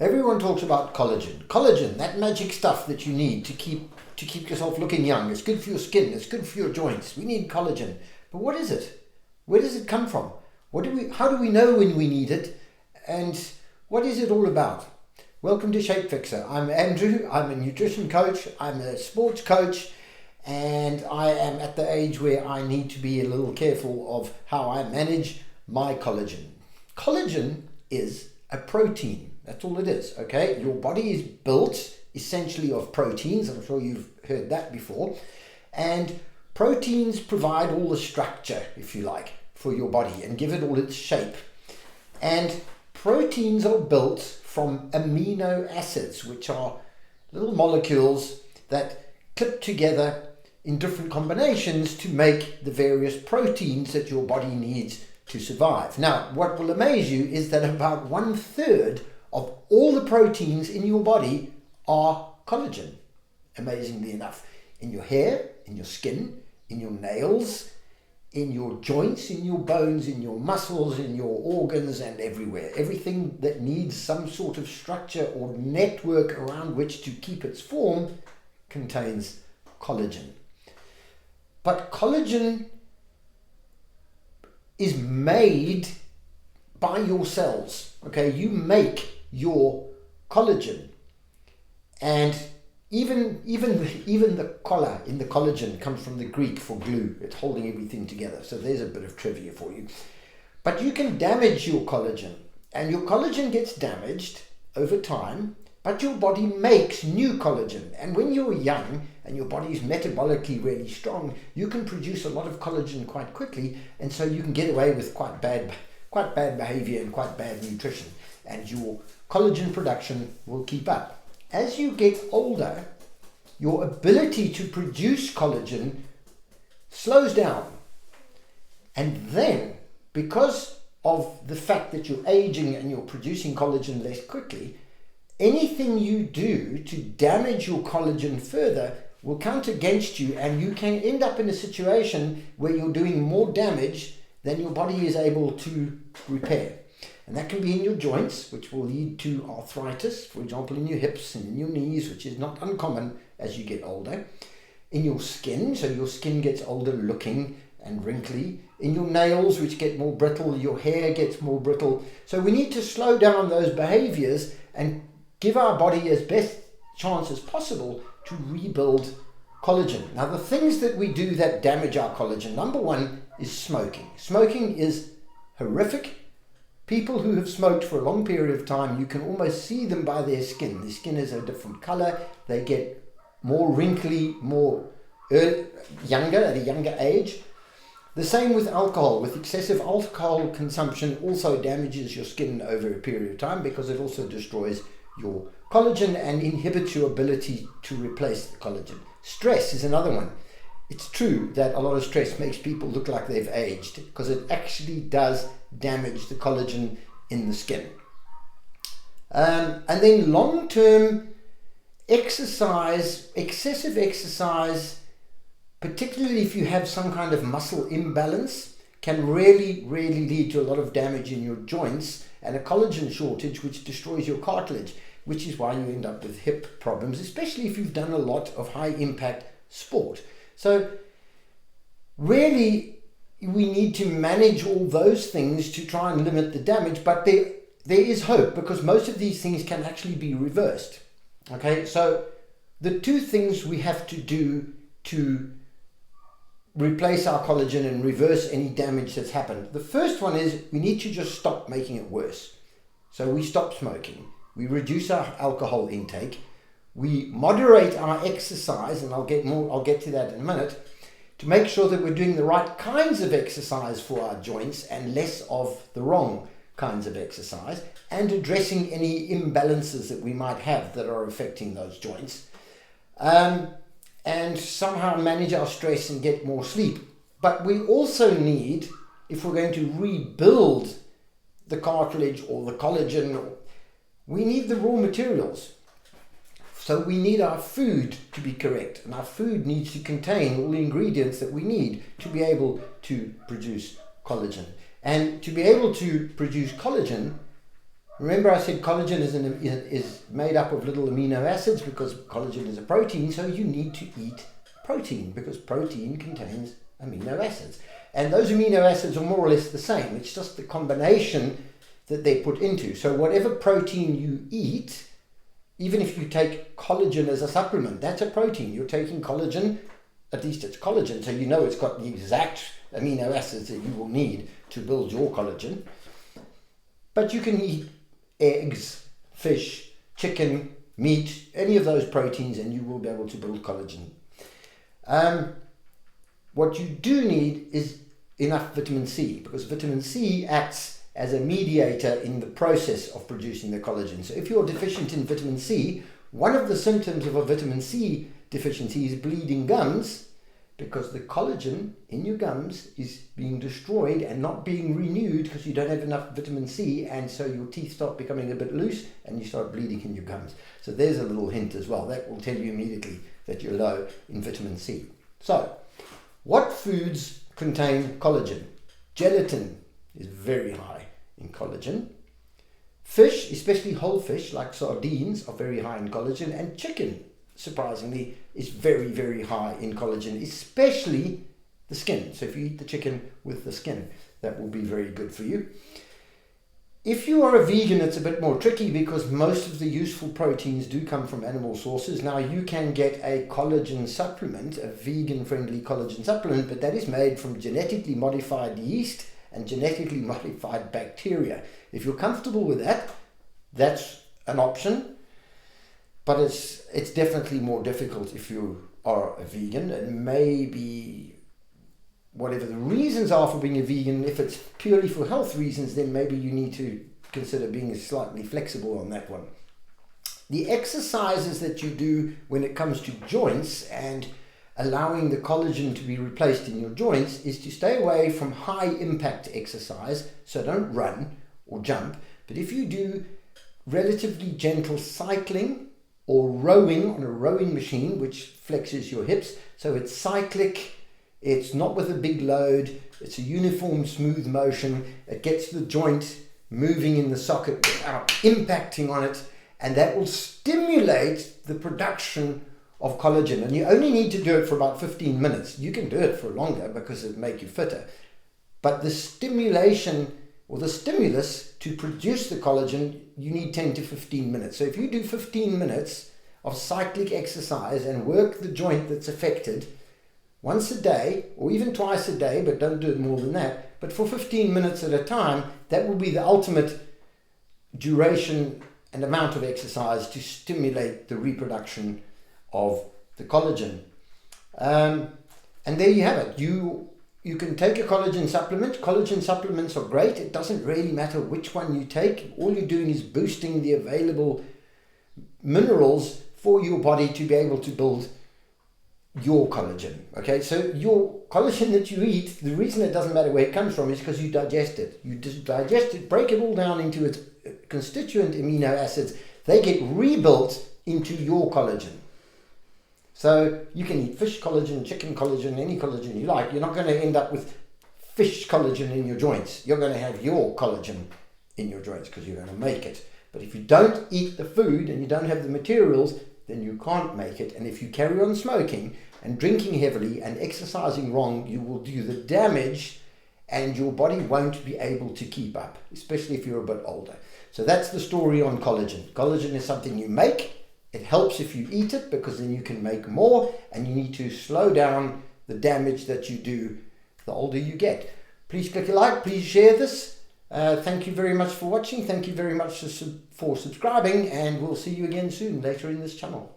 Everyone talks about collagen. Collagen, that magic stuff that you need to keep yourself looking young. It's good for your skin. It's good for your joints. We need collagen. But what is it? Where does it come from? How do we know when we need it? And what is it all about? Welcome to Shape Fixer. I'm Andrew. I'm a nutrition coach. I'm a sports coach. And I am at the age where I need to be a little careful of how I manage my collagen. Collagen is a protein. That's all it is, okay? Your body is built essentially of proteins. I'm sure you've heard that before. And proteins provide all the structure, if you like, for your body and give it all its shape. And proteins are built from amino acids, which are little molecules that clip together in different combinations to make the various proteins that your body needs to survive. Now, what will amaze you is that about 1/3 of all the proteins in your body are collagen, amazingly enough. In your hair, in your skin, in your nails, in your joints, in your bones, in your muscles, in your organs, and everywhere. Everything that needs some sort of structure or network around which to keep its form contains collagen. But collagen is made by your cells. Okay, you make your collagen, and even the Kolla in the collagen comes from the Greek for glue. It's holding everything together. So there's a bit of trivia for you. But you can damage your collagen, and your collagen gets damaged over time, but your body makes new collagen. And when you're young and your body is metabolically really strong, you can produce a lot of collagen quite quickly, and so you can get away with quite bad behavior and quite bad nutrition, and your collagen production will keep up. As you get older, your ability to produce collagen slows down. And then, because of the fact that you're aging and you're producing collagen less quickly, anything you do to damage your collagen further will count against you, and you can end up in a situation where you're doing more damage than your body is able to repair. And that can be in your joints, which will lead to arthritis, for example, in your hips and in your knees, which is not uncommon as you get older. In your skin, so your skin gets older looking and wrinkly. In your nails, which get more brittle, your hair gets more brittle. So we need to slow down those behaviors and give our body as best chance as possible to rebuild collagen. Now, the things that we do that damage our collagen, number one is smoking. Smoking is horrific. People who have smoked for a long period of time, you can almost see them by their skin. Their skin is a different color. They get more wrinkly, younger, at a younger age. The same with alcohol. With excessive alcohol consumption also damages your skin over a period of time, because it also destroys your collagen and inhibits your ability to replace the collagen. Stress is another one. It's true that a lot of stress makes people look like they've aged, because it actually does damage the collagen in the skin. And then long-term exercise, excessive exercise, particularly if you have some kind of muscle imbalance, can really lead to a lot of damage in your joints and a collagen shortage, which destroys your cartilage, which is why you end up with hip problems, especially if you've done a lot of high-impact sport. So really, we need to manage all those things to try and limit the damage, but there is hope, because most of these things can actually be reversed. Okay, so the two things we have to do to replace our collagen and reverse any damage that's happened. The first one is we need to just stop making it worse. So we stop smoking, we reduce our alcohol intake, we moderate our exercise, and I'll get to that in a minute, to make sure that we're doing the right kinds of exercise for our joints and less of the wrong kinds of exercise, and addressing any imbalances that we might have that are affecting those joints, and somehow manage our stress and get more sleep. But we also need, if we're going to rebuild the cartilage or the collagen, we need the raw materials. So we need our food to be correct, and our food needs to contain all the ingredients that we need to be able to produce collagen. And to be able to produce collagen, Remember I said collagen is made up of little amino acids because collagen is a protein, so you need to eat protein because protein contains amino acids. And those amino acids are more or less the same. It's just the combination that they're put into. So whatever protein you eat, even if you take collagen as a supplement, that's a protein. You're taking collagen, at least it's collagen, so you know it's got the exact amino acids that you will need to build your collagen. But you can eat eggs, fish, chicken, meat, any of those proteins, and you will be able to build collagen. What you do need is enough vitamin C, because vitamin C acts as a mediator in the process of producing the collagen. So if you're deficient in vitamin C, one of the symptoms of a vitamin C deficiency is bleeding gums, because the collagen in your gums is being destroyed and not being renewed because you don't have enough vitamin C, and so your teeth start becoming a bit loose and you start bleeding in your gums. So there's a little hint as well. That will tell you immediately that you're low in vitamin C. So, what foods contain collagen? Gelatin is very high in collagen. Fish, especially whole fish like sardines, are very high in collagen, and chicken, surprisingly, is very, very high in collagen, especially the skin. So if you eat the chicken with the skin, that will be very good for you. If you are a vegan, it's a bit more tricky because most of the useful proteins do come from animal sources. Now, you can get a collagen supplement, a vegan-friendly collagen supplement, but that is made from genetically modified yeast and genetically modified bacteria. If you're comfortable with that, that's an option. But it's definitely more difficult if you are a vegan, and maybe whatever the reasons are for being a vegan, if it's purely for health reasons, then maybe you need to consider being slightly flexible on that one. The exercises that you do when it comes to joints and allowing the collagen to be replaced in your joints is to stay away from high impact exercise, so don't run or jump, but if you do relatively gentle cycling or rowing on a rowing machine, which flexes your hips. So it's cyclic, it's not with a big load, it's a uniform smooth motion, it gets the joint moving in the socket without impacting on it, and that will stimulate the production of collagen. And you only need to do it for about 15 minutes. You can do it for longer because it'll make you fitter. But the stimulation or the stimulus to produce the collagen, you need 10 to 15 minutes. So if you do 15 minutes of cyclic exercise and work the joint that's affected once a day or even twice a day, but don't do it more than that, but for 15 minutes at a time, that will be the ultimate duration and amount of exercise to stimulate the reproduction of the collagen. And there you have it. You can take a collagen supplement. Collagen supplements are great. It doesn't really matter which one you take. All you're doing is boosting the available minerals for your body to be able to build your collagen. Okay, so your collagen that you eat, the reason it doesn't matter where it comes from is because you digest it. You just digest it, break it all down into its constituent amino acids. They get rebuilt into your collagen. So you can eat fish collagen, chicken collagen, any collagen you like. You're not going to end up with fish collagen in your joints. You're going to have your collagen in your joints because you're going to make it. But if you don't eat the food and you don't have the materials, then you can't make it. And if you carry on smoking and drinking heavily and exercising wrong, you will do the damage and your body won't be able to keep up, especially if you're a bit older. So that's the story on collagen. Collagen is something you make. It helps if you eat it because then you can make more, and you need to slow down the damage that you do the older you get. Please click a like, please share this. Thank you very much for watching. Thank you very much for subscribing, and we'll see you again soon later in this channel.